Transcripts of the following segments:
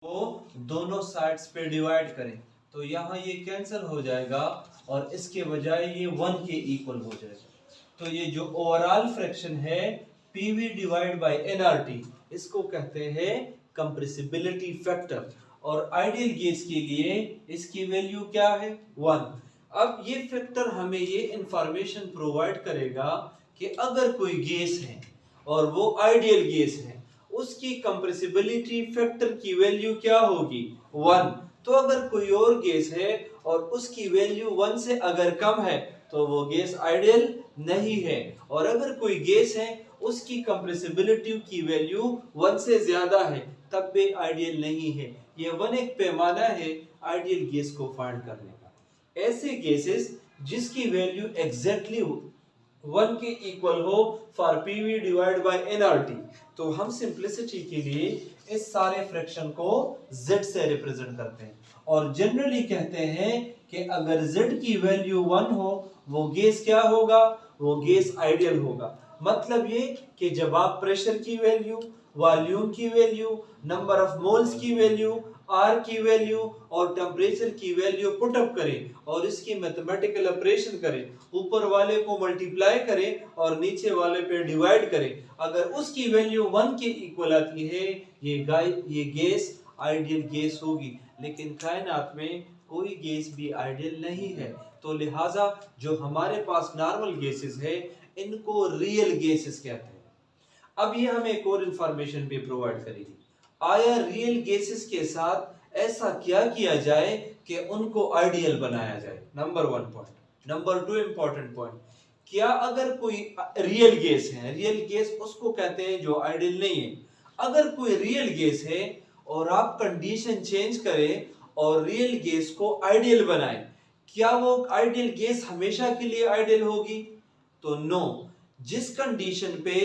को दोनों साइड्स पे डिवाइड करें तो यहाँ ये कैंसिल हो जाएगा और इसके बजाय ये 1 के इक्वल हो जाएगा। तो ये जो ओवरऑल फ्रैक्शन है पीवी डिवाइड बाय एनआरटी, इसको कहते हैं कंप्रेसिबिलिटी फैक्टर। और आइडियल गैस के लिए इसकी वैल्यू क्या है? 1। अब ये फैक्टर हमें ये इंफॉर्मेशन प्रोवाइड करेगा कि अगर कोई गैस है और वो आइडियल गैस है, उसकी कंप्रेसिबिलिटी फैक्टर की वैल्यू क्या होगी? 1। तो अगर कोई और गैस है और उसकी वैल्यू 1 से अगर कम है तो वो गैस आइडियल नहीं है, और अगर कोई गैस है उसकी कंप्रेसिबिलिटी की वैल्यू 1 से ज्यादा है तब भी आइडियल नहीं है। ये 1 एक पैमाना है आइडियल गैस को फाइंड करने का। ऐसे गैसेस जिसकी वैल्यू एग्जैक्टली 1 के इक्वल हो for PV divide by NRT, तो हम सिंपलिसिटी के लिए इस सारे फ्रैक्शन को z से रिप्रेजेंट करते हैं और जनरली कहते हैं कि अगर z की वैल्यू 1 हो वो गैस क्या होगा? वो गैस आइडियल होगा। मतलब ये कि जब आप प्रेशर की वैल्यू, वॉल्यूम की वैल्यू, नंबर ऑफ मोल्स की वैल्यू, आर की वैल्यू और टेम्परेचर की वैल्यू पुट अप करें और इसकी मैथमेटिकल ऑपरेशन करें, ऊपर वाले को मल्टीप्लाई करें और नीचे वाले पे डिवाइड करें, अगर उसकी वैल्यू 1 के इक्वल आती है ये गैस आइडियल गैस होगी। लेकिन कायनात में कोई गैस भी आइडियल नहीं है, तो लिहाजा जो हमारे पास नॉर्मल गैसेस है इनको रियल गैसेस कहते हैं। अब ये हमें एक और इंफॉर्मेशन भी प्रोवाइड करेगी। आया रियल गैसेस के साथ ऐसा क्या किया जाए कि उनको आइडियल बनाया जाए? Number 1 point. Number 2 important point, क्या अगर कोई रियल गैस है, रियल गैस उसको कहते हैं जो आइडियल नहीं है, अगर कोई रियल गैस है और आप कंडीशन चेंज करें और रियल गैस को आइडियल बनाएं, क्या वो आइडियल गैस हमेशा के लिए आइडियल होगी? तो नो। जिस कंडीशन पे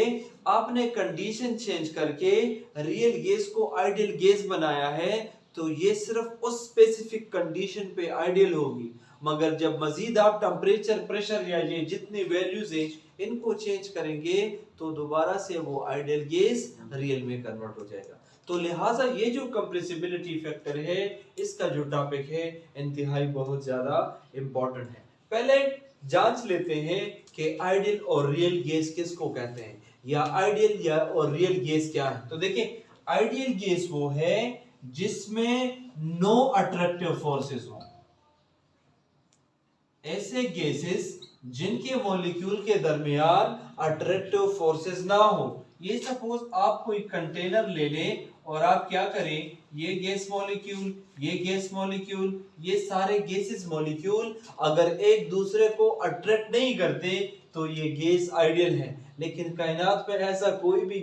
आपने कंडीशन चेंज करके रियल गैस को आइडियल गैस बनाया है तो ये सिर्फ उस स्पेसिफिक कंडीशन पे आइडियल होगी, मगर जब मजीद आप टेम्परेचर, प्रेशर या ये जितनी वैल्यूज हैं इनको चेंज करेंगे तो दोबारा से वो आइडियल गैस रियल में कन्वर्ट हो जाएगा। तो लिहाजा ये जो कंप्रेसिबिलिटी फैक्टर है इसका जो टॉपिक है इंतहाई बहुत ज्यादा इंपॉर्टेंट है। पहले जांच लेते हैं कि आइडियल और रियल गैस किसको कहते हैं, या आइडियल या और रियल गैस क्या है। तो देखिए, आइडियल गैस वो है जिसमें नो अट्रैक्टिव फोर्सेस हो। ऐसे गैसेस जिनके मॉलिक्यूल के दरमियान अट्रैक्टिव फोर्सेस ना हो। ये सपोज आप कोई कंटेनर ले लें और आप क्या करें, ये गैस मॉलिक्यूल, ये गैस मॉलिक्यूल, ये सारे गैसेस मॉलिक्यूल अगर एक दूसरे को अट्रैक्ट नहीं करते तो ये गैस आइडियल है। लेकिन कायनात में ऐसा कोई भी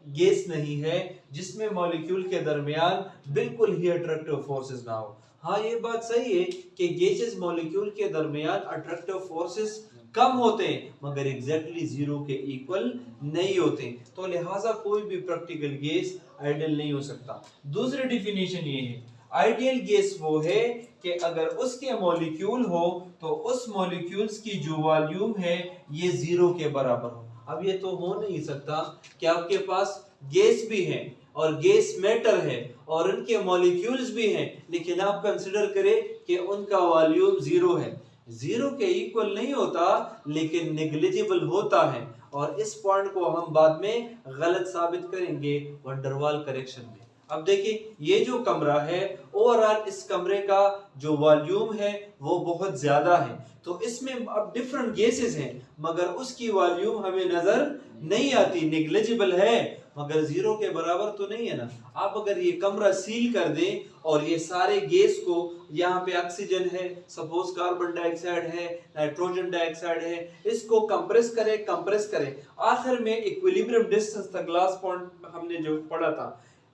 गैस नहीं है जिसमें मॉलिक्यूल के दरमियान बिल्कुल ही अट्रैक्टिव फोर्सेस ना हो। हाँ, ये बात सही है कि गैसेस मॉलिक्यूल के दरमियान अट्रैक्टिव फोर्सेस कम होते हैं मगर एग्जैक्टली जीरो के इक्वल नहीं होते, तो लिहाजा कोई भी प्रैक्टिकल गैस आइडियल नहीं हो सकता। दूसरी डिफिनेशन ये है, आइडियल गैस वो है कि अगर उसके मॉलिक्यूल हो तो उस मॉलिक्यूल्स की जो वॉल्यूम है ये जीरो के बराबर हो। अब ये तो हो नहीं सकता कि आपके पास गैस भी है और गैस मैटर है और उनके मॉलिक्यूल्स भी हैं, लेकिन आप कंसिडर करें कि उनका वॉल्यूम जीरो है। जीरो के इक्वल नहीं होता लेकिन नेग्लिजिबल होता है, और इस पॉइंट को हम बाद में गलत साबित करेंगे वंडरवाल करेक्शन में। अब देखिए, ये जो कमरा है ओवरऑल इस कमरे का जो वॉल्यूम है वो बहुत ज्यादा है, तो इसमें अब डिफरेंट गैसेस हैं मगर उसकी वॉल्यूम हमें नजर नहीं आती, नेग्लिजिबल है मगर जीरो के बराबर तो नहीं है ना। आप अगर ये कमरा सील कर दें और ये सारे गैस को, यहाँ पे ऑक्सीजन है, सपोज कार्बन डाइऑक्साइड है, नाइट्रोजन डाइऑक्साइड है, इसको कंप्रेस करें, आखिर में इक्विलिब्रियम डिस्टेंस तक लास्ट पॉइंट हमने जो पढ़ा था,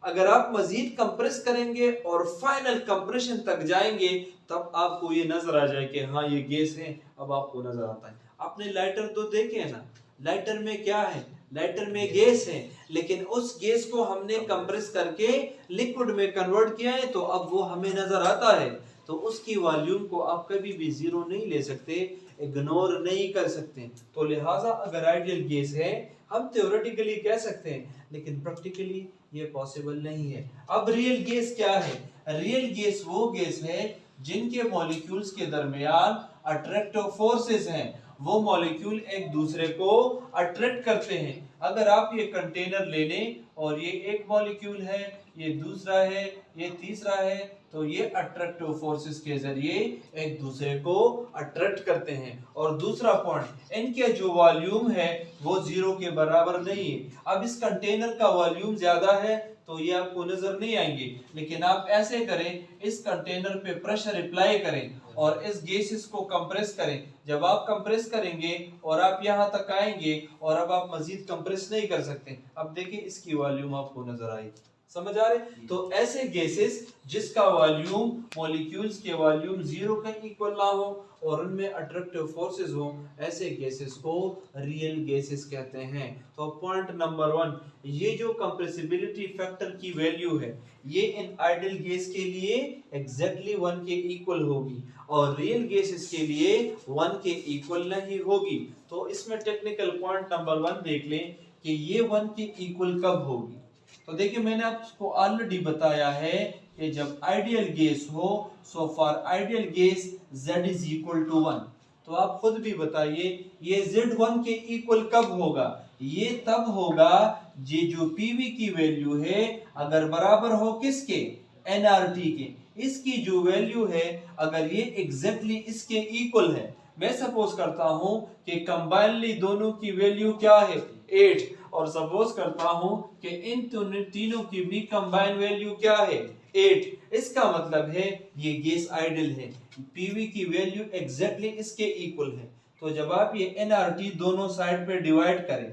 अगर आप मजीद कंप्रेस करेंगे और फाइनल कंप्रेशन तक जाएंगे तब आपको ये नजर आ जाए कि हाँ ये गैस है। अब आपको नजर आता है, आपने लाइटर तो देखे है ना, लाइटर में क्या है, लाइटर में गैस है, लेकिन उस गैस को हमने कंप्रेस करके लिक्विड में कन्वर्ट किया है तो अब वो हमें नजर आता है। तो उसकी वॉल्यूम को आप कभी भी जीरो नहीं ले सकते, इग्नोर नहीं कर सकते। तो लिहाजा अगर आइडियल गैस है हम थ्योरेटिकली कह सकते हैं, लेकिन प्रैक्टिकली ये पॉसिबल नहीं है। अब रियल गैस क्या है? रियल गैस वो गैस है जिनके मॉलिक्यूल्स के दरमियान अट्रैक्टिव फोर्सेस हैं, वो मॉलिक्यूल एक दूसरे को अट्रैक्ट करते हैं। अगर आप ये कंटेनर ले लें और ये एक मॉलिक्यूल है, ये दूसरा है, ये तीसरा है, तो ये अट्रैक्टिव फोर्सेस के जरिए एक दूसरे को अट्रैक्ट करते हैं। और दूसरा पॉइंट, इनके जो वॉल्यूम है वो 0 के बराबर नहीं है। अब इस कंटेनर का वॉल्यूम ज्यादा है तो ये आपको नजर नहीं आएंगे, लेकिन आप ऐसे करें, इस कंटेनर पे प्रेशर अप्लाई करें और इस गैसेस को कंप्रेस करें। जब आप कंप्रेस करेंगे और आप यहाँ तक आएंगे और अब आप मजीद कंप्रेस नहीं कर सकते। अब देखिए इसकी वॉल्यूम आपको नजर आएगी, समझ आ रहे? तो ऐसे गैसेस जिसका वॉल्यूम मॉलिक्यूल्स के वॉल्यूम 0 के इक्वल ना हो और उनमें अट्रैक्टिव फोर्सेस हो, ऐसे गैसेस को रियल गैसेस कहते हैं। तो पॉइंट नंबर 1, ये जो कंप्रेसिबिलिटी फैक्टर की वैल्यू है ये इन आइडियल गैस के लिए एग्जैक्टली 1 के इक्वल होगी और रियल गैसेस के लिए 1 के इक्वल नहीं होगी। तो इसमें टेक्निकल पॉइंट नंबर 1 देख लें कि ये 1 के इक्वल कब होगी। तो देखिए मैंने आपको ऑलरेडी बताया है कि जब आइडियल गैस हो, so for ideal gas Z is equal to 1। तो आप खुद भी बताइए ये Z 1 के इक्वल कब होगा? ये तब होगा ये जो PV की वैल्यू है अगर बराबर हो किसके? nRT के। इसकी जो वैल्यू है अगर ये एग्जैक्टली इसके इक्वल है, मैं सपोज करता हूं कि कंबाइनली दोनों की वैल्यू क्या है? 8, और सपोज करता हूं कि इन तीनों की भी कंबाइन वैल्यू क्या है? 8। इसका मतलब है ये गैस आइडियल है, पीवी की वैल्यू एग्जैक्टली इसके इक्वल है। तो जब आप ये एनआरटी दोनों साइड पे डिवाइड करें,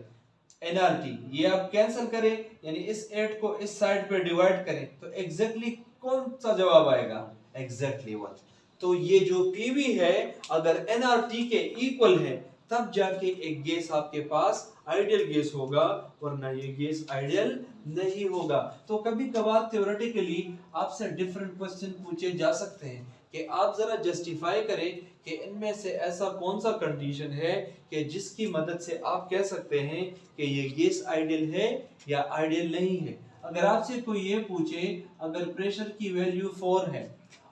एनआरटी ये आप कैंसिल करें, यानी इस 8 को इस साइड पे डिवाइड करें, तो एग्जैक्टली कौन सा जवाब आएगा? एग्जैक्टली 1। तो ये जो पीवी है अगर एनआरटी के इक्वल है तब जाके एक गैस आपके पास आइडियल गैस होगा, वरना ये गैस आइडियल नहीं होगा। तो कभी कभार थ्योरेटिकली आपसे डिफरेंट क्वेश्चन पूछे जा सकते हैं कि आप जरा जस्टिफाई करें कि इनमें से ऐसा कौन सा कंडीशन है कि जिसकी मदद से आप कह सकते हैं कि ये गैस आइडियल है या आइडियल नहीं है। अगर आपसे कोई ये पूछे अगर प्रेशर की वैल्यू 4 है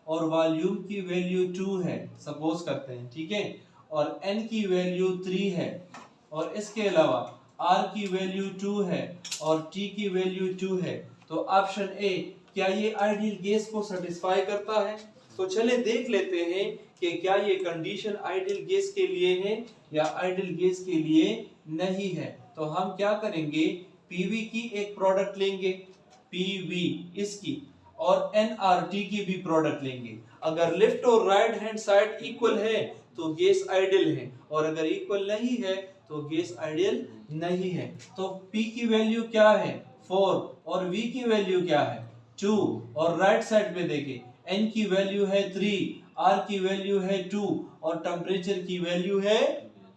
और वॉल्यूम की वैल्यू 2 है, सपोज करते हैं, ठीक है, और n की वैल्यू 3 है और इसके अलावा r की वैल्यू 2 है और t की वैल्यू 2 है, तो ऑप्शन ए क्या ये आइडियल गैस को सेटिस्फाई करता है? तो चले देख लेते हैं कि क्या ये कंडीशन आइडियल गैस के लिए है या आइडियल गैस के लिए नहीं है। तो हम क्या करेंगे, पीवी की एक प्रोडक्ट लेंगे, पीवी इसकी, और एनआरटी की भी प्रोडक्ट लेंगे। अगर लेफ्ट और राइट हैंड साइड इक्वल है तो गैस आइडियल है और अगर इक्वल नहीं है तो गैस आइडियल नहीं है। तो P की वैल्यू क्या है? 4 और V की वैल्यू क्या है? 2, और राइट साइड पे देखें N की वैल्यू है 3, R की वैल्यू है 2 और टेम्परेचर की वैल्यू है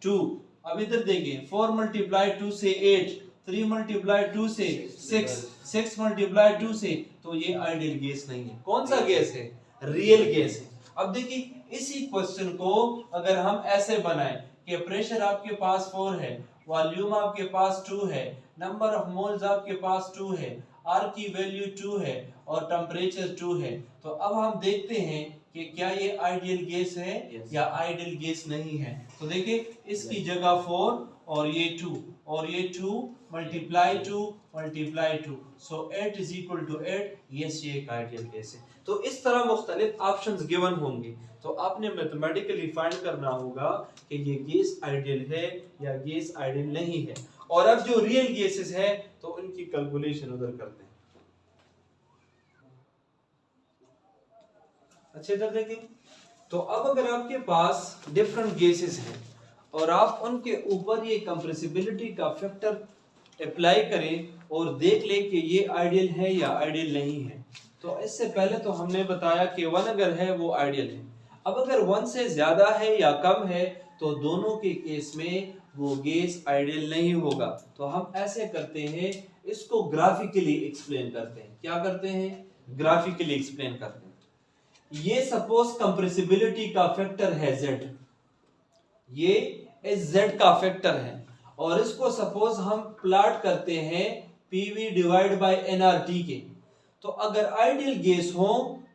2। अब इधर देखें 4 मल्टीप्लाई 2 से 8, 3 मल्टीप्लाई 2 से 6, 6 मल्टीप्लाई 2 से, तो ये आइडियल गैस नहीं है। कौन सा गैस है? रियल गैस है। अब देखिए इसी क्वेश्चन को अगर हम ऐसे बनाएं कि प्रेशर आपके पास 4 है, वॉल्यूम आपके पास 2 है, नंबर ऑफ मोल्स आपके पास 2 है, R की वैल्यू 2 है और टेम्परेचर 2 है, तो अब हम देखते हैं कि क्या ये आइडियल गैस है या आइडियल गैस नहीं है। तो देखिए इसकी जगह 4 और ये 2 और ये 2 multiply 2 multiply 2, so 8 is equal to 8, yes ये एक आइडियल गैस है। तो इस तरह मुख्तलिफ ऑप्शंस गिवन होंगे, तो आपने मैथमेटिकली फाइंड करना होगा कि ये गैस आइडियल है या गैस आइडियल नहीं है। और अब जो रियल गैसेस है तो उनकी कैलकुलेशन उधर करते हैं। अच्छे इधर देखें, तो अब अगर आपके पास डिफरेंट गैसेस हैं और आप उनके ऊपर ये कंप्रेसिबिलिटी का फैक्टर अप्लाई करें और देख लें कि ये आइडियल है या आइडियल नहीं है, तो इससे पहले तो हमने बताया कि 1 अगर है वो आइडियल है। अब अगर 1 से ज्यादा है या कम है तो दोनों के केस में वो गैस आइडियल नहीं होगा। तो हम ऐसे करते हैं, इसको ग्राफिकली एक्सप्लेन करते हैं। क्या करते हैं? ग्राफिकली एक्सप्लेन करते हैं। ये सपोज कंप्रेसिबिलिटी का फैक्टर है Z, ये Z का फैक्टर है और इसको सपोज हम प्लॉट करते हैं PV डिवाइड बाय nRT के। तो अगर आइडियल गैस हो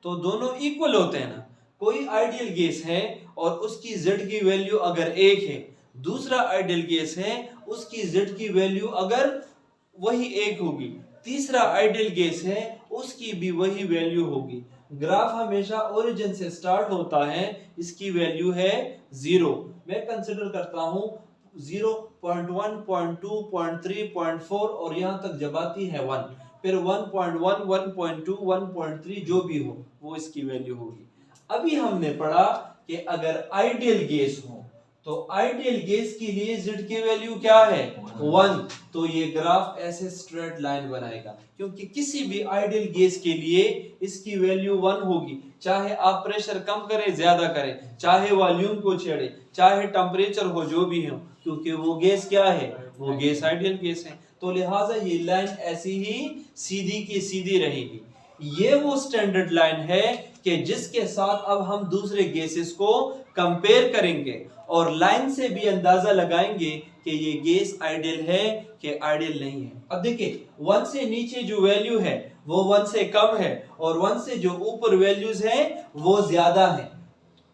तो दोनों इक्वल होते हैं ना। कोई आइडियल गैस है और उसकी Z की वैल्यू अगर 1 है, दूसरा आइडियल गैस है उसकी Z की वैल्यू अगर वही 1 होगी, तीसरा आइडियल गैस है उसकी भी वही वैल्यू होगी। ग्राफ हमेशा ओरिजिन से स्टार्ट होता है, इसकी वैल्यू है 0। मैं कंसिडर करता हूं 0.1, 0.2, 0.3, 0.4 और यहां तक जब आती है 1, फिर 1.1, 1.2, 1.3 जो भी हो वो इसकी वैल्यू होगी। अभी हमने पढ़ा कि अगर आइडियल गैस हो तो आइडियल गैस के लिए Z की वैल्यू क्या है 1, तो ये ग्राफ ऐसे स्ट्रेट लाइन बनाएगा, क्योंकि किसी भी आइडियल गैस के लिए इसकी वैल्यू 1 होगी, चाहे आप प्रेशर कम करें ज्यादा करें, चाहे वॉल्यूम को छेड़े, चाहे टेम्परेचर हो, जो भी हो, क्योंकि वो गैस क्या है, वो गैस आइडियल गैस है। तो लिहाजा ये लाइन ऐसी ही सीधी की सीधी रहेगी। ये वो स्टैंडर्ड लाइन है कि जिसके साथ अब हम दूसरे गैसेस को कंपेयर करेंगे और लाइन से भी अंदाजा लगाएंगे कि ये गैस आइडियल है कि आइडियल नहीं है। अब देखिए 1 से नीचे जो वैल्यू है वो 1 से कम है और 1 से जो ऊपर वैल्यूज है वो ज्यादा है।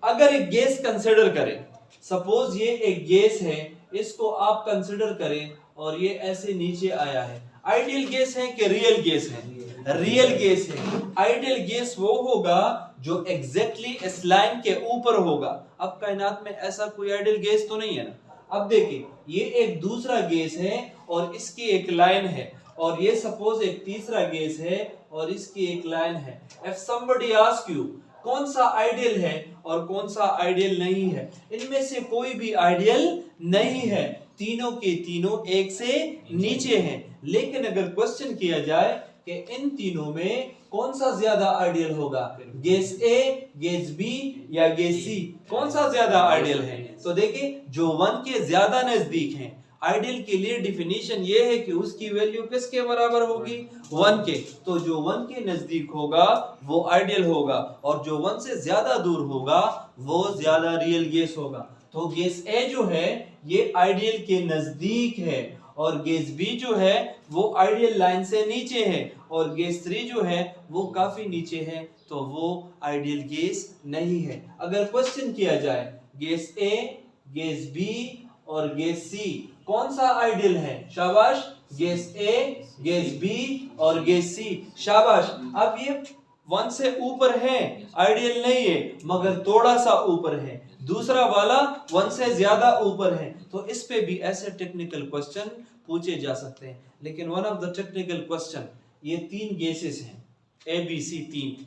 अगर एक गैस कंसिडर करें, सपोज ये एक गैस है, इसको आप कंसिडर करें और ये ऐसे नीचे आया है, आइडियल गैस है कि रियल गैस है, रियल गैस है। आइडियल गैस वो होगा जो एग्जैक्टली इस लाइन के ऊपर होगा। अब कायनात में ऐसा कोई आइडियल गैस तो नहीं है ना। अब देखिए ये एक दूसरा गैस है और इसकी एक लाइन है, और ये सपोज एक तीसरा गैस है और इसकी एक लाइन है। इफ समबडी आस्क यू कौन सा आइडियल है और कौन सा आइडियल नहीं है, इनमें से कोई भी आइडियल नहीं है, तीनों के तीनों एक से नीचे हैं। लेकिन अगर क्वेश्चन किया जाए कि इन तीनों में कौन सा ज्यादा आइडियल होगा, गैस ए, गैस बी या गैस सी, कौन सा ज्यादा आइडियल है, तो देखिए जो 1 के ज्यादा नजदीक हैं, आइडियल के लिए डिफिनीशन ये है कि उसकी वैल्यू किसके बराबर होगी, 1 के। तो जो 1 के नजदीक होगा वो आइडियल होगा और जो 1 से ज्यादा दूर होगा वो ज्यादा रियल गैस होगा। तो गैस ए जो है ये आइडियल के नजदीक है और गैस बी जो है वो आइडियल लाइन से नीचे है और गैस 3 जो है वो काफी नीचे है, तो वो आइडियल गैस नहीं है। अगर क्वेश्चन किया जाए गैस ए, गैस बी और गैस सी कौन सा आइडियल है, शाबाश, गैस ए, गैस बी और गैस सी, शाबाश। अब ये 1 से ऊपर है, आइडियल नहीं है मगर थोड़ा सा ऊपर है, दूसरा वाला 1 से ज्यादा ऊपर है। तो इस पे भी ऐसे टेक्निकल क्वेश्चन पूछे जा सकते हैं। लेकिन one of the technical question, ये 3 गैसेस हैं ए बी सी 3,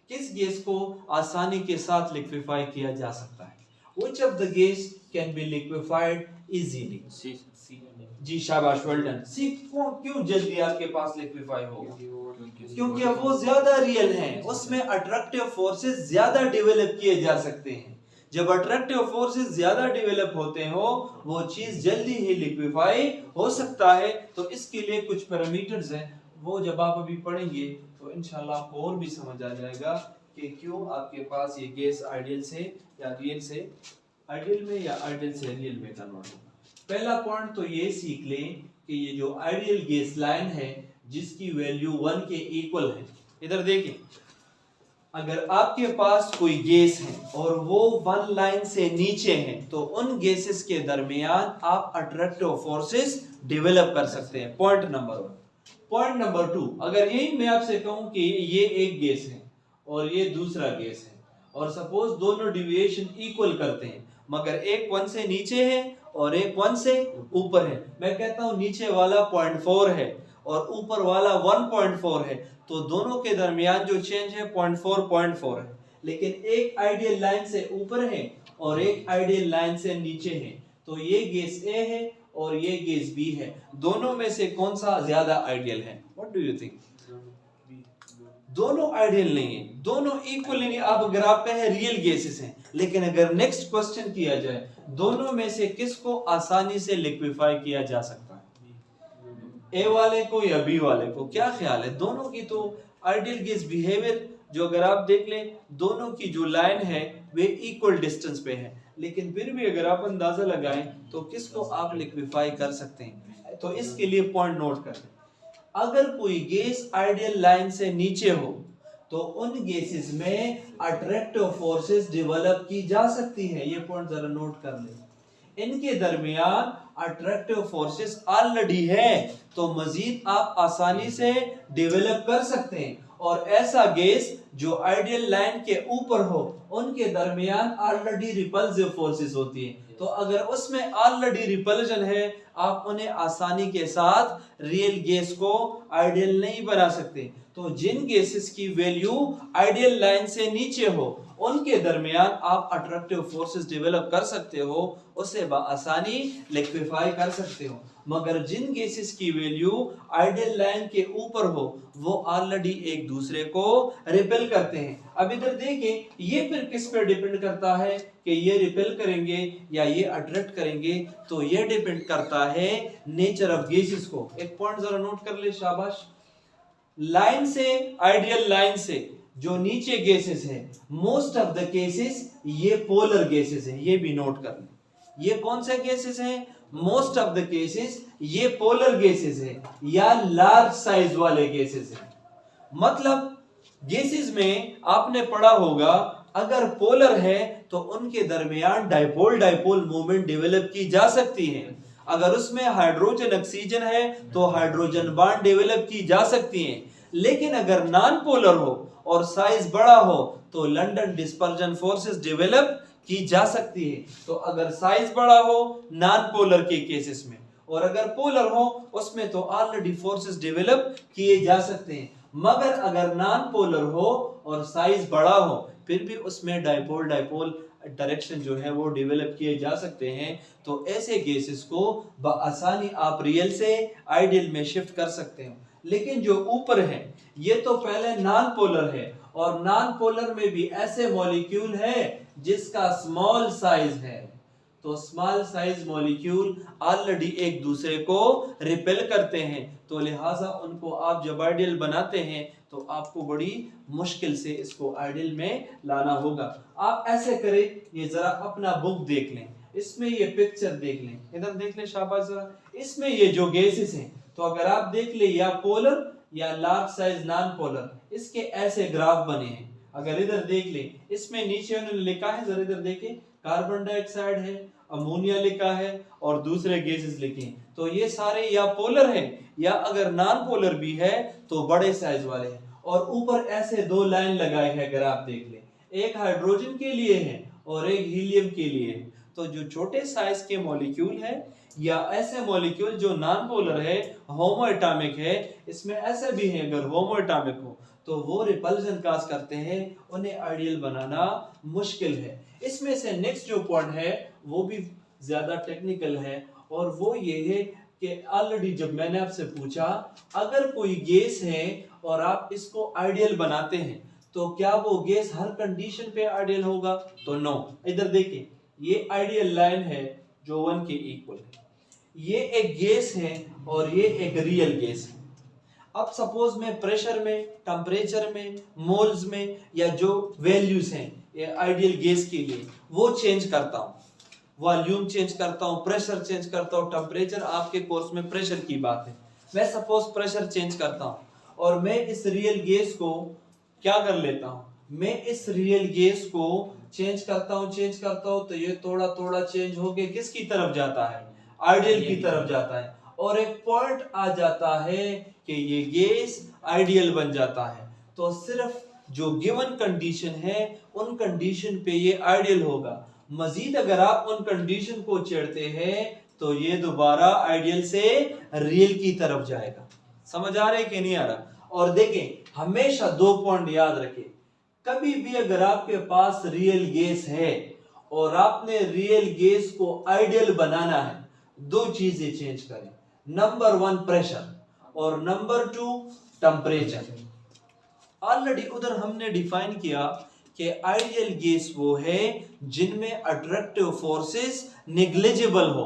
किस गैस को आसानी के साथ लिक्विफाई किया जा सकता है, which of the gas can be liquefied easily, जी शाबाश, वेल डन। सी क्यों जल्दी आपके पास लिक्विफाई होगा, क्योंकि अब वो ज्यादा रियल है, उसमें अट्रैक्टिव फोर्सेस ज्यादा डेवलप किए जा सकते हैं। जब अट्रैक्टिव फोर्सेस ज्यादा डेवलप होते हो वो चीज जल्दी ही लिक्विफाई हो सकता है। तो इसके लिए कुछ पैरामीटर्स हैं, वो जब आप अभी पढ़ेंगे तो इंशाल्लाह आपको और भी समझ आ जाएगा कि क्यों आपके पास ये गैस आइडियल से या रियल से आइडियल में या आइडियल से रियल में कन्वर्ट होगा। पहला पॉइंट तो ये सीख लें कि ये जो आइडियल गैस लाइन है जिसकी वैल्यू 1 के इक्वल है, इधर देखिए, अगर आपके पास कोई गैस है और वो 1 लाइन से नीचे है तो उन गैसेस के दरमियान आप अट्रैक्टिव फोर्सेस डेवलप कर सकते हैं। Point number 1। पॉइंट नंबर 2, अगर यही मैं आपसे कहूं कि ये एक गैस है और ये दूसरा गैस है और सपोज दोनों डिविएशन इक्वल करते हैं मगर एक 1 से नीचे है और एक 1 से ऊपर है, मैं कहता हूं नीचे वाला 0.4 है और ऊपर वाला 1.4 है, तो दोनों के दरमियान जो चेंज है 0.4 है। लेकिन एक आइडियल लाइन से ऊपर है और एक आइडियल लाइन से नीचे है, तो ये गैस ए है और ये गैस बी है, दोनों में से कौन सा ज्यादा आइडियल है, व्हाट डू यू थिंक? दोनों आइडियल नहीं है, दोनों इक्वली नहीं। अब अगर आप कहें रियल गैसेस हैं, लेकिन अगर नेक्स्ट क्वेश्चन किया जाए दोनों में से किसको आसानी से लिक्विफाई किया जा सकता है, ए वाले को या बी वाले को, क्या ख्याल है? दोनों की तो आइडियल गैस बिहेवियर जो अगर आप देख लें दोनों की जो लाइन है वे इक्वल डिस्टेंस पे है, लेकिन फिर भी अगर आप अंदाजा लगाएं तो किसको आप लिक्विफाई कर सकते हैं। तो इसके लिए पॉइंट नोट कर लें, अगर कोई गैस आइडियल लाइन से नीचे हो तो उन गैसेस में अट्रैक्टिव फोर्सेस डेवलप की जा सकती है। ये पॉइंट जरा नोट कर लें, इनके दरमियान अट्रैक्टिव फोर्सेस ऑलरेडी है तो मजीद आप आसानी से डेवलप कर सकते हैं। और ऐसा गैस जो आइडियल लाइन के ऊपर हो उनके दरमियान ऑलरेडी रिपल्सिव फोर्सेस होती है, तो अगर उसमें ऑलरेडी रिपल्जन है आप उन्हें आसानी के साथ रियल गैस को आइडियल नहीं बना सकते। तो जिन गैसेस की वैल्यू आइडियल लाइन से नीचे हो उनके दरमियान आप अट्रैक्टिव फोर्सेस डेवलप कर सकते हो, उसे आसानी लिक्विफाई कर सकते हो। मगर जिन गैसेस की वैल्यू आइडियल लाइन के ऊपर हो वो ऑलरेडी एक दूसरे को रिपेल करते हैं। अब इधर देखें, ये फिर किस पे डिपेंड करता है कि ये रिपेल करेंगे या ये अट्रैक्ट करेंगे, तो ये डिपेंड करता है नेचर ऑफ गैसेस को। एक पॉइंट जरा नोट कर ले, शाबाश। लाइन से, आइडियल लाइन से जो नीचे गैसेस हैं, मोस्ट ऑफ द केसेस ये पोलर गैसेस हैं, ये भी नोट कर लें। ये कौन से गैसेस हैं? मोस्ट ऑफ द केसेस ये पोलर गैसेस हैं या लार्ज साइज वाले गैसेस हैं। मतलब गैसेस में आपने पढ़ा होगा अगर पोलर है तो उनके दरमियान डाइपोल डाइपोल मूवमेंट डेवलप की जा सकती है। अगर उसमें हाइड्रोजन ऑक्सीजन है तो हाइड्रोजन बॉन्ड डेवलप की जा सकती हैं। लेकिन अगर नॉन पोलर हो और साइज बड़ा हो तो लंडन डिस्पर्जन फोर्सेस डेवलप की जा सकती है। तो अगर साइज बड़ा हो नॉन पोलर के केसेस में, और अगर पोलर हो उसमें तो ऑलरेडी फोर्सेस डेवलप किए जा सकते हैं। मगर अगर नॉन पोलर हो और साइज बड़ा हो फिर भी उसमें डाइपोल डाइपोल डायरेक्शन जो है वो डेवलप किए जा सकते हैं। तो ऐसे गैसेस को बआसानी आप रियल से आइडियल में शिफ्ट कर सकते हैं। लेकिन जो ऊपर है ये तो पहले नॉन पोलर है, और नॉन पोलर में भी ऐसे मॉलिक्यूल है जिसका स्मॉल साइज है। तो स्मॉल साइज मॉलिक्यूल ऑलरेडी एक दूसरे को रिपेल करते हैं, तो लिहाजा उनको आप जब आइडियल बनाते हैं तो आपको बड़ी मुश्किल से इसको आइडियल में लाना होगा। आप ऐसे करें, ये जरा अपना बुक देख लें, इसमें ये पिक्चर देख लें, इधर देख लें शाबाश जरा। इसमें ये जो गैसेस हैं तो अगर आप देख ले या पोलर या लार्ज साइज नॉन पोलर, इसके ऐसे ग्राफ बने हैं। अगर इधर देख ले, इसमें नीचे उन्होंने लिखा है, जरा इधर देखें, कार्बन डाइऑक्साइड है, अमोनिया लिखा है और दूसरे गैसेस लिखे हैं। तो ये सारे या पोलर हैं या अगर नॉन पोलर भी है तो बड़े साइज वाले हैं। और ऊपर ऐसे दो लाइन लगाए हैं, अगर आप देख ले, एक हाइड्रोजन के लिए है और एक हीलियम के लिए है। तो जो छोटे साइज के मॉलिक्यूल है या ऐसे मॉलिक्यूल जो नॉन पोलर है, होमो एटॉमिक है, इसमें ऐसे भी हैं अगर होमो एटॉमिक हो तो वो रिपल्जन काज करते हैं, उन्हें आइडियल बनाना मुश्किल है। इसमें से नेक्स्ट जो पॉइंट है वो भी ज्यादा टेक्निकल है, और वो ये है कि ऑलरेडी जब मैंने आपसे पूछा अगर कोई गैस है और आप इसको आइडियल बनाते हैं तो क्या वो गैस हर कंडीशन पे आइडियल होगा? तो नो। इधर देखिए, ये आइडियल लाइन है जो 1 के इक्वल है, ये एक गैस है और ये एक रियल गैस है। अब सपोज मैं प्रेशर में, टेम्परेचर में, मोल्स में या जो वैल्यूज हैं ये आइडियल गैस के लिए वो चेंज करता हूं, वॉल्यूम चेंज करता हूं, प्रेशर चेंज करता हूं, टेम्परेचर आपके कोर्स में प्रेशर की बात है, मैं सपोज प्रेशर चेंज करता हूं और मैं इस रियल गैस को क्या कर लेता हूं, मैं इस रियल गैस को चेंज करता हूं तो ये थोड़ा थोड़ा चेंज होके किसकी तरफ जाता है? आइडियल की तरफ जाता है। और एक पॉइंट आ जाता है कि ये गैस आइडियल बन जाता है। तो सिर्फ जो गिवन कंडीशन है उन कंडीशन पे ये आइडियल होगा। मजीद अगर आप उन कंडीशन को छेड़ते हैं तो ये दोबारा आइडियल से रियल की तरफ जाएगा। समझ आ रहा है कि नहीं आ रहा? और देखें, हमेशा 2 पॉइंट याद रखें, कभी भी अगर आपके पास रियल गैस है और आपने रियल गैस को आइडियल बनाना है, 2 चीजें चेंज करें, नंबर 1 प्रेशर और नंबर 2 टेम्परेचर। ऑलरेडी उधर हमने डिफाइन किया कि आइडियल गैस वो है जिनमें अट्रैक्टिव फोर्सेस नेग्लिजिबल हो,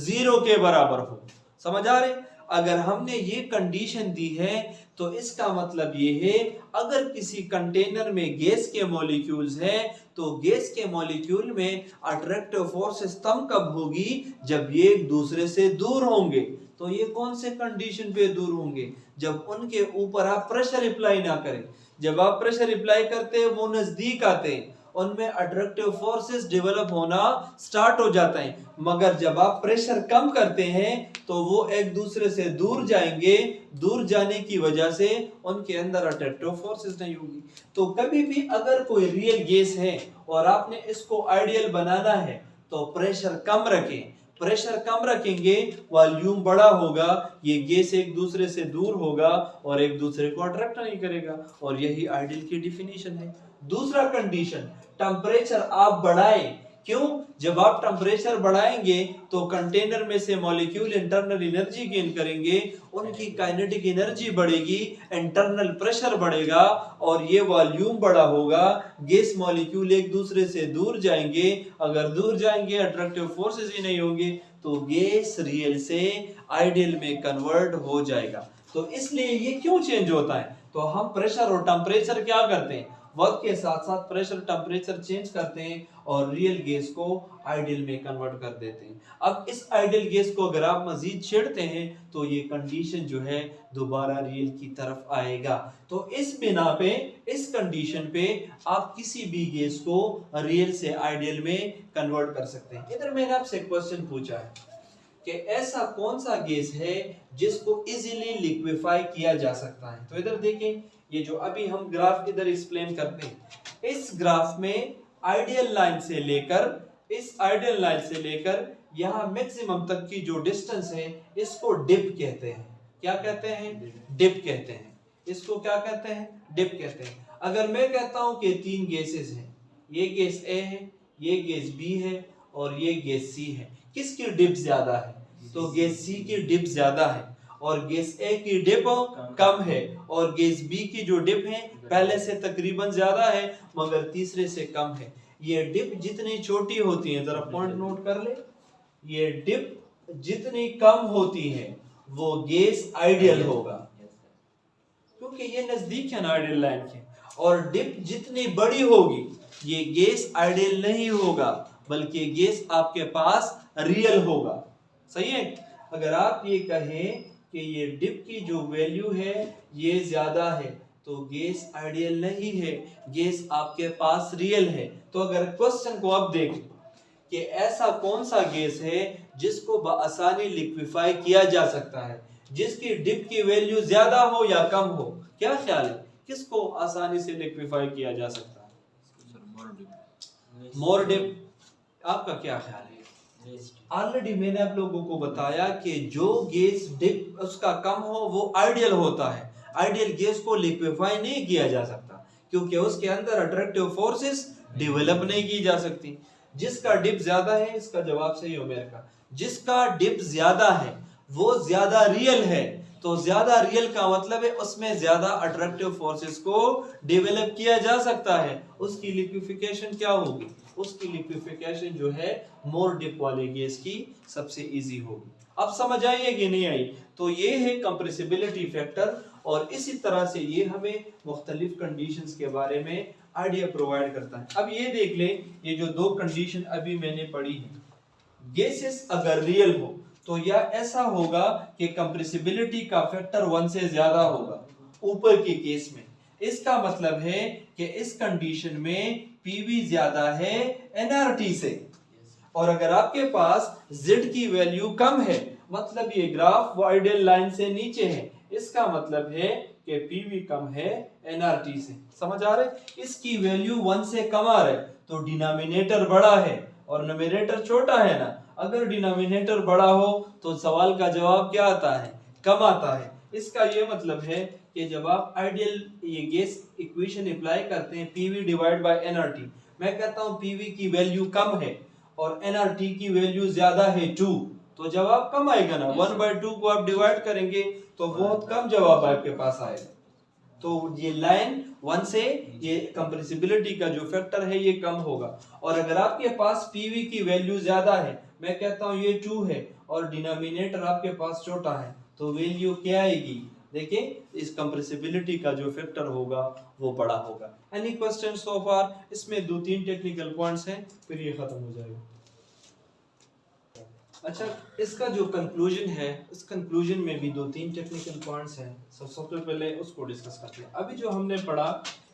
0 के बराबर हो। समझ आ रहे? अगर हमने ये कंडीशन दी है तो इसका मतलब ये है अगर किसी कंटेनर में गैस के मॉलिक्यूल्स हैं तो गैस के मॉलिक्यूल में अट्रैक्टिव फोर्सेस तब कब होगी जब ये एक दूसरे से दूर होंगे। तो ये कौन से कंडीशन पे दूर होंगे? जब उनके ऊपर आप प्रेशर अप्लाई ना करें। जब आप प्रेशर अप्लाई करते हैं वो नजदीक आते हैं, उनमें अट्रैक्टिव फोर्सेस डेवलप होना स्टार्ट हो जाता है। मगर जब आप प्रेशर कम करते हैं तो वो एक दूसरे से दूर जाएंगे, दूर जाने की वजह से उनके अंदर अट्रैक्टिव फोर्सेस नहीं होगी। तो कभी भी अगर कोई रियल गैस है और आपने इसको आइडियल बनाना है तो प्रेशर कम रखें। प्रेशर कम रखेंगे, वॉल्यूम बड़ा होगा, ये गैस एक दूसरे से दूर होगा और एक दूसरे को अट्रैक्ट नहीं करेगा, और यही आइडियल की डिफिनीशन है। दूसरा कंडीशन, टेम्परेचर आप बढ़ाएं। क्यों? जब आप टेम्परेचर बढ़ाएंगे तो कंटेनर में से मॉलिक्यूल इंटरनल एनर्जी गेन करेंगे, उनकी काइनेटिक एनर्जी बढ़ेगी, इंटरनल प्रेशर बढ़ेगा और ये वॉल्यूम बड़ा होगा। गैस मॉलिक्यूल एक दूसरे से दूर जाएंगे, अगर दूर जाएंगे अट्रैक्टिव फोर्सेस ही नहीं होंगे तो गैस रियल से आइडियल में कन्वर्ट हो जाएगा। तो इसलिए ये क्यों चेंज होता है? तो हम प्रेशर और टेम्परेचर क्या करते हैं, वक्त के साथ साथ प्रेशर टेम्परेचर चेंज करते हैं और रियल गैस को आइडियल में कन्वर्ट कर देते हैं। अब इस आइडियल गैस को अगर आप मजीद छेड़ते हैं तो ये कंडीशन जो है दोबारा रियल की तरफ आएगा। तो इस बिना पे, इस कंडीशन पे आप किसी भी गैस को रियल से आइडियल में कन्वर्ट कर सकते हैं। इधर मैंने आपसे क्वेश्चन पूछा है कि ऐसा कौन सा गैस है जिसको इजीली लिक्विफाई किया जा सकता है। तो इधर देखें, ये जो अभी हम ग्राफ इधर एक्सप्लेन करते हैं, इस ग्राफ में आइडियल लाइन से लेकर, इस आइडियल लाइन से लेकर यहाँ मैक्सिमम तक की जो डिस्टेंस है इसको डिप कहते हैं। क्या कहते हैं? डिप कहते हैं। इसको क्या कहते हैं? डिप कहते हैं। अगर मैं कहता हूं कि तीन गैसेस हैं, ये गैस ए है, ये गैस बी है और ये गैस सी है, किसकी डिप ज्यादा है? तो गैस सी की डिप ज्यादा है और गैस ए की डिप कम है, और गैस बी की जो डिप है पहले से तकरीबन ज्यादा है मगर तीसरे से कम है। ये डिप जितनी छोटी होती है, जरा पॉइंट नोट कर ले, ये डिप जितनी कम होती है वो गैस आइडियल होगा, क्योंकि ये नजदीक है ना आइडियल लाइन के। और डिप जितनी बड़ी होगी ये गैस आइडियल नहीं होगा बल्कि गैस आपके पास रियल होगा। सही है? अगर आप ये कहें कि ये डिप की जो वैल्यू है ये ज्यादा है तो गैस आइडियल नहीं है, गैस आपके पास रियल है। तो अगर क्वेश्चन को आप देखें कि ऐसा कौन सा गैस है जिसको बआसानी लिक्विफाई किया जा सकता है, जिसकी डिप की वैल्यू ज्यादा हो या कम हो, क्या ख्याल है किसको आसानी से लिक्विफाई किया जा सकता है? मोर डिप। आपका क्या ख्याल है? ऑलरेडी मैंने आप लोगों को बताया कि जो गैस डिप उसका कम हो वो आइडियल होता है। आइडियल गैस को लिक्विफाई नहीं किया जा सकता क्योंकि उसके अंदर अट्रैक्टिव फोर्सेस डेवलप नहीं की जा सकती। जिसका डिप ज्यादा है, इसका जवाब सही हो मेरे का, जिसका डिप ज्यादा है वो ज्यादा रियल है। तो ज्यादा रियल का मतलब है उसमें ज्यादा अट्रैक्टिव फोर्सेस को डेवलप किया जा सकता है। उसकी लिक्विफिकेशन क्या होगी? उसकी लिक्विफिकेशन जो है मोर डिप वाले गैस की सबसे इजी होगी। अब समझ आई है कि नहीं आई? तो ये है कंप्रेसिबिलिटी फैक्टर, और इसी तरह से ये हमें मुख्तलिफ कंडीशंस के बारे में आइडिया प्रोवाइड करता है। अब ये देख ले, ये जो दो कंडीशन अभी मैंने पढ़ी है, गैसेस अगर रियल हो तो या ऐसा होगा कि कंप्रेसिबिलिटी का फैक्टर 1 से ज्यादा होगा ऊपर के केस में। इसका मतलब है कि इस कंडीशन में पीवी ज्यादा है एनआरटी से, और अगर आपके पास Z की वैल्यू कम है, मतलब ये ग्राफ आइडियल लाइन से नीचे है, इसका मतलब है कि पीवी कम है एनआरटी से। समझ आ रहा है? इसकी वैल्यू 1 से कम आ रहा है तो डिनोमिनेटर बड़ा है और न्यूमरेटर छोटा है ना। अगर डिनोमिनेटर बड़ा हो तो सवाल का जवाब क्या आता है? कम आता है। इसका ये मतलब है कि जब आप आइडियल ये गैस इक्वेशन अप्लाई करते हैं पीवी डिवाइड बाय एनआरटी, मैं कहता हूं पीवी की वैल्यू कम है और एनआरटी की वैल्यू ज्यादा है 2, तो जवाब कम आएगा ना। 1/2 को आप डिवाइड करेंगे तो बहुत कम जवाब आपके पास आएगा। तो ये लाइन 1 से ये कंप्रेसिबिलिटी का जो फैक्टर है ये कम होगा। और अगर आपके पास पीवी की वैल्यू ज्यादा है, मैं कहता हूं ये 2 है और डिनोमिनेटर आपके पास छोटा है, तो वैल्यू क्या आएगी, देखिए इस कंप्रेसिबिलिटी का जो फैक्टर होगा वो बड़ा होगा। एनी क्वेश्चन सो फार? इसमें 2-3 टेक्निकल पॉइंट्स हैं, फिर ये खत्म हो जाएगा। अच्छा, इसका जो कंक्लूजन है, इस कंक्लूजन में भी 2-3 टेक्निकल पॉइंट्स हैं। सबसे पहले उसको डिस्कस करते हैं। अभी जो हमने पढ़ा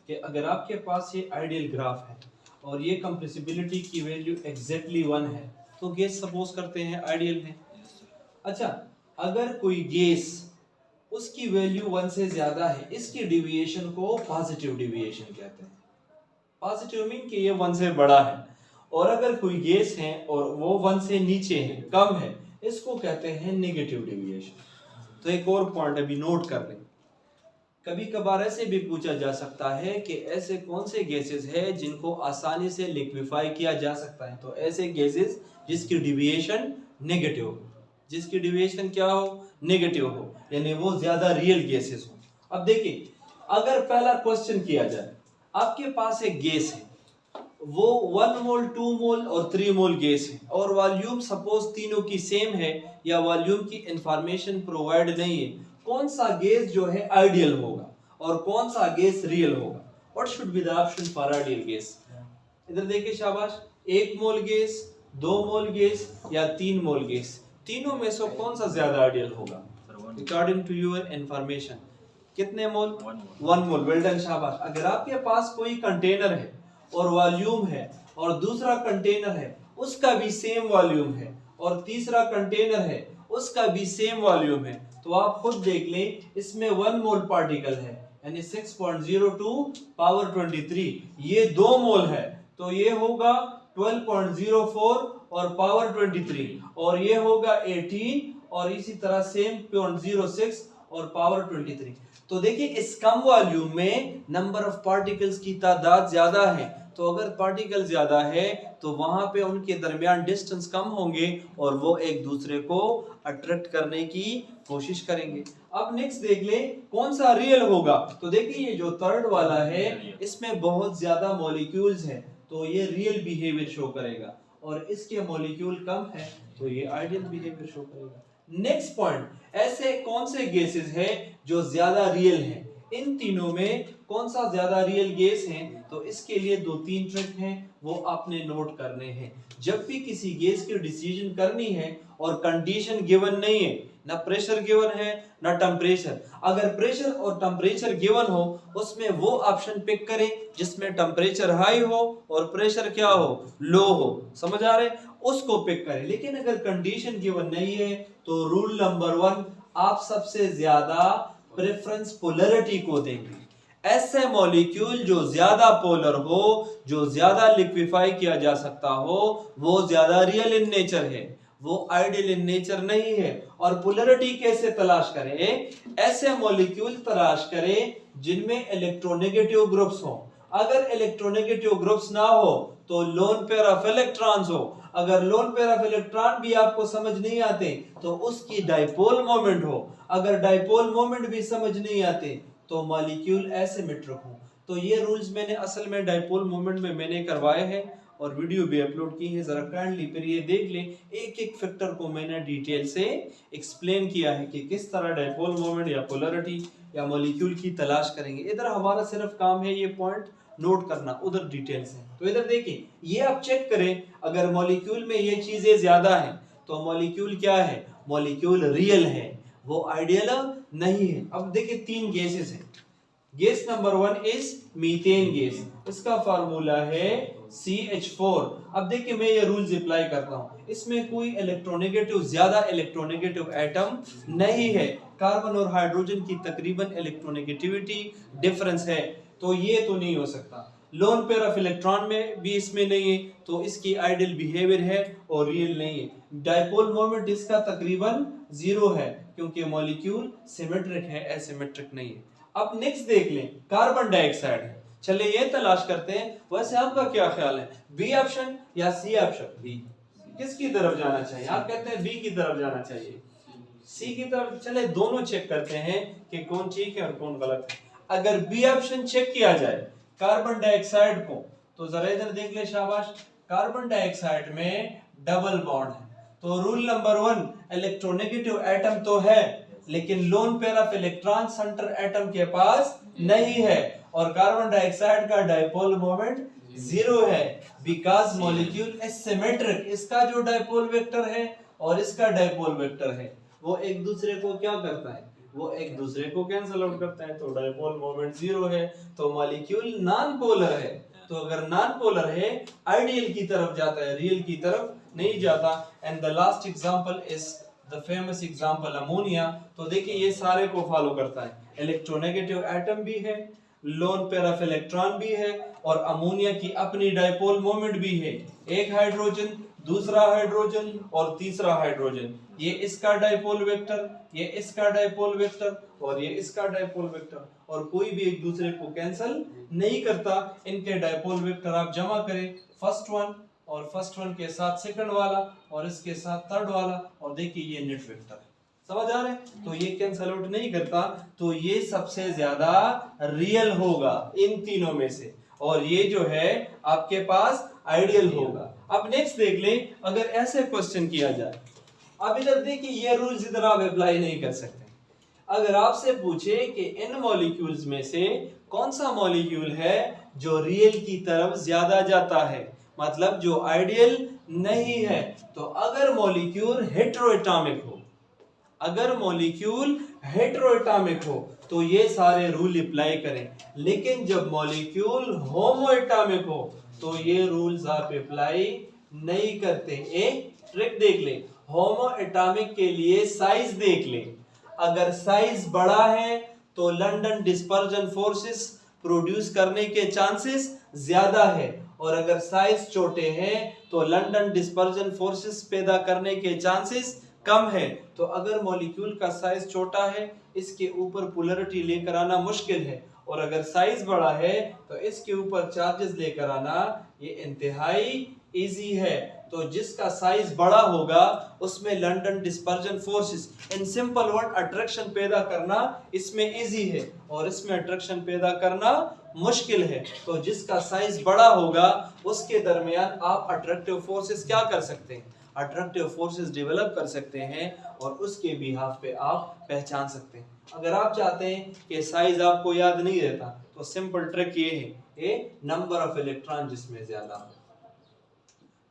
कि अगर आपके पास ये आइडियल ग्राफ है और ये कंप्रेसिबिलिटी की वैल्यू एग्जैक्टली 1 है तो गैस सपोज करते हैं आइडियल है। अच्छा, अगर कोई गैस उसकी वैल्यू 1 से ज्यादा है, इसकी डिविएशन को पॉजिटिव डिविएशन कहते हैं। पॉजिटिव मीन कि ये 1 से बड़ा है। और अगर कोई गैस है और वो 1 से नीचे है, कम है, इसको कहते हैं नेगेटिव डिविएशन। तो एक और पॉइंट अभी नोट कर लें, कभी कभार ऐसे भी पूछा जा सकता है कि ऐसे कौन से गैसेस है जिनको आसानी से लिक्विफाई किया जा सकता है। तो ऐसे गैसेस जिसकी डिविएशन नेगेटिव हो, जिसकी डिविएशन क्या हो, नेगेटिव हो, यानी वो ज्यादा रियल गैसेस हो। अब देखिए, अगर पहला क्वेश्चन किया जाए, आपके पास एक गैस है, वो 1 मोल 2 मोल और 3 मोल गैस है और वॉल्यूम सपोज तीनों की सेम है या वॉल्यूम की इंफॉर्मेशन प्रोवाइड नहीं है, कौन सा गैस जो है आइडियल होगा और कौन सा गैस रियल होगा? What should be the option for ideal gas? इधर देखिए शाबाश, 1 मोल गैस, 2 मोल गैस या 3 मोल गैस, तीनों में से कौन सा ज्यादा आइडियल होगा अकॉर्डिंग टू योर इंफॉर्मेशन? कितने मोल? 1 मोल। वेल डन, शाबाश। अगर आपके पास कोई कंटेनर है और वॉल्यूम है और दूसरा कंटेनर है उसका भी सेम वॉल्यूम है और तीसरा कंटेनर है उसका भी सेम वॉल्यूम है, तो आप खुद देख लें, इसमें 1 मोल पार्टिकल है यानी 6.02 पावर 23, ये 2 मोल है तो ये होगा 12.04 और पावर 23, और ये होगा 18 और इसी तरह सेम 0.06 और पावर 23। तो देखिए, इस कम वॉल्यूम में नंबर ऑफ पार्टिकल्स की तादाद ज्यादा है, तो अगर पार्टिकल ज्यादा है तो वहां पे उनके दरमियान डिस्टेंस कम होंगे और वो एक दूसरे को अट्रैक्ट करने की कोशिश करेंगे। अब नेक्स्ट देख ले कौन सा रियल होगा। तो देखिए, ये जो थर्ड वाला है इसमें बहुत ज्यादा मॉलिक्यूल्स हैं तो ये रियल बिहेवियर शो करेगा, और इसके मॉलिक्यूल कम है तो ये आइडियल बिहेवियर शो करेगा। नेक्स्ट पॉइंट, ऐसे कौन से गैसेस हैं जो ज्यादा रियल हैं? इन तीनों में कौन सा ज्यादा रियल गैस है? तो इसके लिए 2-3 ट्रिक हैं, वो आपने नोट करने हैं। जब भी किसी गैस की डिसीजन करनी है और कंडीशन गिवन नहीं है, ना प्रेशर गिवन है ना टेम्परेचर, अगर प्रेशर और टेम्परेचर गिवन हो उसमें वो ऑप्शन पिक करें जिसमें टेम्परेचर हाई हो और प्रेशर क्या हो, लो हो। समझ आ रहे? उसको पिक करें। लेकिन अगर कंडीशन गिवन नहीं है तो रूल नंबर 1, आप सबसे ज्यादा प्रेफरेंस पोलैरिटी को देंगे। ऐसे मॉलिक्यूल जो ज्यादा पोलर हो, जो ज्यादा लिक्विफाई किया जा सकता हो, वो ज्यादा रियल इन नेचर है, वो आइडियल इन नेचर नहीं है। और पोलैरिटी कैसे तलाश करें? ऐसे मॉलिक्यूल तलाश करें जिनमें इलेक्ट्रोनेगेटिव ग्रुप्स हो। अगर इलेक्ट्रोनेगेटिव ग्रुप्स ना हो तो लोन पेयर ऑफ इलेक्ट्रॉन्स हो। अगर लोन पेयर ऑफ इलेक्ट्रॉन भी आपको समझ नहीं आते तो उसकी डाइपोल मोमेंट हो। अगर डाइपोल मोमेंट भी समझ नहीं आते तो मॉलिक्यूल एसिमेट्रिक हो। तो ये रूल्स मैंने असल में डाइपोल मोमेंट में मैंने करवाए हैं और वीडियो भी अपलोड की है, जरा काइंडली फिर ये देख लें। एक एक फैक्टर को मैंने डिटेल से एक्सप्लेन किया है कि किस तरह डाइपोल मोमेंट या पोलैरिटी या मॉलिक्यूल की तलाश करेंगे। इधर हमारा सिर्फ काम है ये पॉइंट नोट करना, उधर डिटेल्स है। तो इधर देखिए, ये आप चेक करें, अगर मॉलिक्यूल में ये चीजें ज्यादा हैं तो मॉलिक्यूल क्या है, मॉलिक्यूल रियल है, वो आइडियल नहीं है। अब देखिए 3 गैसेस हैं। Gas number 1 is methane gas, इसका फार्मूला है CH4। अब देखिए मैं ये रूल्स अप्लाई करता हूं, इसमें कोई इलेक्ट्रोनेगेटिव, ज्यादा इलेक्ट्रोनेगेटिव एटम नहीं है। कार्बन और हाइड्रोजन की तकरीबन इलेक्ट्रोनेगेटिविटी डिफरेंस है, तो ये तो नहीं हो सकता। लोन पेयर ऑफ इलेक्ट्रॉन में भी इसमें नहीं है तो इसकी आइडियल बिहेवियर है और रियल नहीं है। डाइपोल मोमेंट इसका तकरीबन 0 है क्योंकि मॉलिक्यूल सिमेट्रिक है, एसिमेट्रिक नहीं है। अब नेक्स्ट देख लें, कार्बन डाइऑक्साइड है। चलिए ये तलाश करते हैं। वैसे आपका क्या ख्याल है, बी ऑप्शन या सी ऑप्शन? बी। किसकी तरफ जाना चाहिए? आप कहते हैं बी की तरफ जाना चाहिए, सी की तरफ। चले दोनों चेक करते हैं कि कौन ठीक है और कौन गलत है। अगर बी ऑप्शन चेक किया जाए कार्बन डाइऑक्साइड को, तो जरा इधर देख ले शाबाश, कार्बन डाइऑक्साइड में डबल बॉन्ड है। तो रूल नंबर 1, इलेक्ट्रोनेगेटिव एटम तो है लेकिन lone pair of electron centre atom के पास नहीं है, और कार्बन डाइऑक्साइड का डाइपोल मोमेंट 0 है, बिकॉज मॉलिक्यूल इज सिमेट्रिक। इसका जो डाइपोल वेक्टर है और इसका डाइपोल वेक्टर है वो एक दूसरे को क्या करता है, वो एक दूसरे को कैंसिल आउट करता है, तो डाइपोल मोमेंट 0 है, तो मॉलिक्यूल नॉन पोलर है। तो अगर नॉन पोलर है आइडियल की तरफ जाता है, रियल की तरफ नहीं जाता। And the last example is the famous example ammonia. तो देखिए ये सारे को फॉलो करता है, इलेक्ट्रोनेगेटिव एटम भी है, लोन पेयर ऑफ इलेक्ट्रॉन भी है, और अमोनिया की अपनी डाइपोल मोमेंट भी है, एक हाइड्रोजन, दूसरा हाइड्रोजन और तीसरा हाइड्रोजन। ये इसका डाइपोल वेक्टर, ये इसका डाइपोल वेक्टर और ये इसका डाइपोल वेक्टर, और कोई भी एक दूसरे को कैंसिल नहीं करता। इनके डाइपोल वेक्टर आप जमा करें, फर्स्ट वन और फर्स्ट वन के साथ सेकंड वाला और इसके साथ थर्ड वाला, और देखिए ये नेट वेक्टर है, समझ आ रहे हैं। तो ये कैंसिल आउट नहीं करता, तो ये सबसे ज्यादा रियल होगा इन तीनों में से, और ये जो है आपके पास आइडियल होगा। अब नेक्स्ट देख लें, अगर ऐसे क्वेश्चन किया जाए, अब इधर देखिए ये रूल्स इधर आप अप्लाई नहीं कर सकते। अगर आपसे पूछे कि इन मॉलिक्यूल्स में से कौन सा मॉलिक्यूल है जो रियल की तरफ ज्यादा जाता है, मतलब जो आइडियल नहीं है, तो अगर मॉलिक्यूल हेटेरोएटॉमिक हो, अगर मॉलिक्यूल हेटेरोएटॉमिक हो तो ये सारे रूल अप्लाई करें, लेकिन जब मॉलिक्यूल होमोएटॉमिक हो तो ये रूल्स आप अप्लाई नहीं करते। एक ट्रिक देख लें, होमोएटॉमिक के लिए साइज देख लें, अगर साइज बड़ा है तो लंदन डिस्पर्जन फोर्सेस प्रोड्यूस करने के चांसेस ज्यादा है, और अगर साइज छोटे हैं तो लंदन डिस्पर्जन फोर्सेस पैदा करने के चांसेस कम है। तो अगर मॉलिक्यूल का साइज छोटा है इसके ऊपर पोलैरिटी लेकर आना मुश्किल है, और अगर साइज बड़ा है तो इसके ऊपर चार्जेस लेकर आना ये इंतहाई इजी है। तो जिसका साइज बड़ा होगा उसमें London dispersion forces, in simple word attraction पैदा करना इसमें इजी है और इसमें अट्रैक्शन पैदा करना मुश्किल है। तो जिसका साइज बड़ा होगा उसके दरमियान आप अट्रैक्टिव फोर्सेस क्या कर सकते हैं, अट्रैक्टिव फोर्सेस डेवलप कर सकते हैं और उसके बिहाफ पे आप पहचान सकते हैं। अगर आप चाहते हैं कि साइज आपको याद नहीं रहता तो सिंपल ट्रिक ये है, ए नंबर ऑफ इलेक्ट्रॉन जिसमें ज्यादा हो,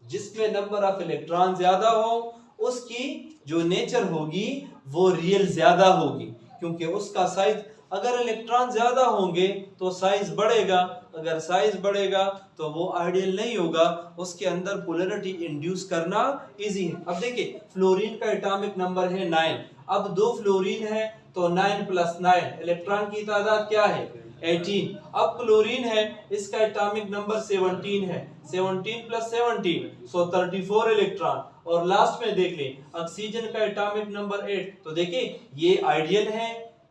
जिसमें नंबर ऑफ इलेक्ट्रॉन ज्यादा हो उसकी जो नेचर होगी वो रियल ज्यादा होगी, क्योंकि उसका साइज, अगर इलेक्ट्रॉन ज्यादा होंगे तो साइज बढ़ेगा, अगर साइज बढ़ेगा तो वो आइडियल नहीं होगा, उसके अंदर पोलैरिटी इंड्यूस करना इजी है। अब देखिए फ्लोरीन का एटॉमिक नंबर है 9, अब 2 फ्लोरीन है तो 9 + 9 इलेक्ट्रॉन की तादाद क्या है 18। अब क्लोरीन है इसका एटॉमिक नंबर 17 है, 17 + 17 सो 34 इलेक्ट्रॉन। और लास्ट में देख लें ऑक्सीजन का एटॉमिक नंबर 8, तो देखिए ये आइडियल है,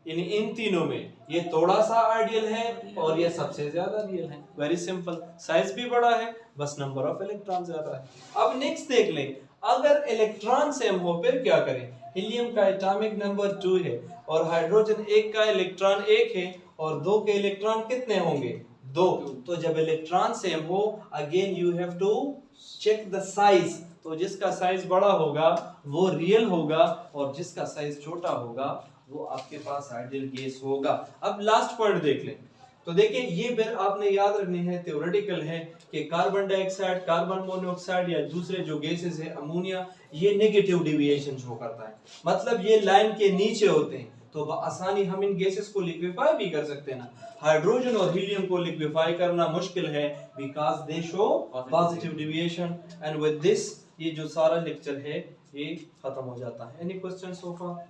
इन तीनों में ये थोड़ा सा आइडियल है और ये सबसे ज्यादा रियल है। वेरी सिंपल, साइज भी बड़ा है बस नंबर ऑफ इलेक्ट्रॉन ज्यादा है। अब नेक्स्ट देख लें, अगर इलेक्ट्रॉन सेम हो फिर क्या करें। हीलियम का एटॉमिक नंबर 2 है और हाइड्रोजन 1 का इलेक्ट्रॉन 1 है और 2 के इलेक्ट्रॉन कितने होंगे 2। तो जब इलेक्ट्रॉन सेम हो again you have to check the size, तो जिसका साइज बड़ा होगा वो रियल होगा और जिसका साइज छोटा होगा वो आपके पास आइडियल गैस होगा। अब लास्ट पॉइंट देख लें, तो देखिए ये फिर आपने याद रखनी है, थ्योरेटिकल है कि कार्बन डाइऑक्साइड, कार्बन मोनोऑक्साइड या दूसरे जो गैसेस है अमोनिया, ये नेगेटिव डेविएशन शो करता है, मतलब ये लाइन के नीचे होते हैं, तो आसानी हम इन गैसेस को लिक्विफाई भी कर सकते हैं ना। हाइड्रोजन और हीलियम को लिक्विफाई करना मुश्किल है because they show positive deviation. And with this ये जो सारा लेक्चर है ये खत्म हो जाता है। एनी क्वेश्चन सो फार?